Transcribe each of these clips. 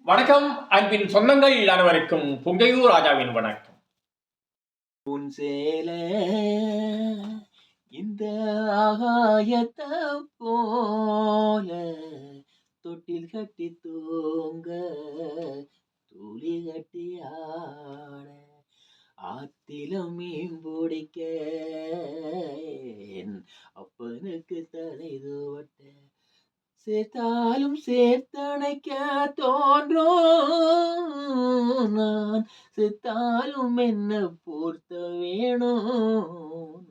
வணக்கம் அன்பின் சொந்தங்கள் அனைவருக்கும் புங்கையூர் ராஜாவின் வணக்கம். உன் சேல இந்த ஆகாயத்த போல தொட்டில் கட்டி தூங்க துளி கட்டி ஆட ஆத்திலம் மீன் பிடிக்க என் அப்பனுக்கு தலை தோட்ட சேர்த்தாலும் சேர்த்தணைக்க தோன்றும் நான் செத்தாலும் என்ன போர்த்த வேணும்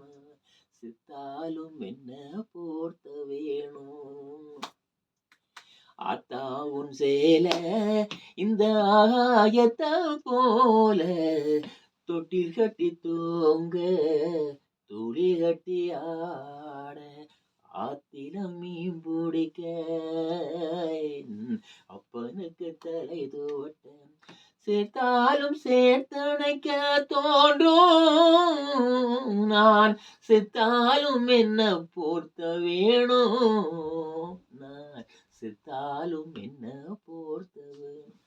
செத்தாலும் என்ன போர்த்த வேணும் ஆத்தா உன் சேல இந்த ஆகாயத்த போல தொட்டில் கட்டி தூங்க துளி கட்டி ஆட ஆத்திலம் மீன் பிடிக்க அப்பனுக்கு தலை தோட்ட சேர்த்தாலும் சேர்த்தணைக்க தோன்றும் நான் செத்தாலும் என்ன போர்த்த வேணும் நான் செத்தாலும் என்ன போர்த்த வேணும்.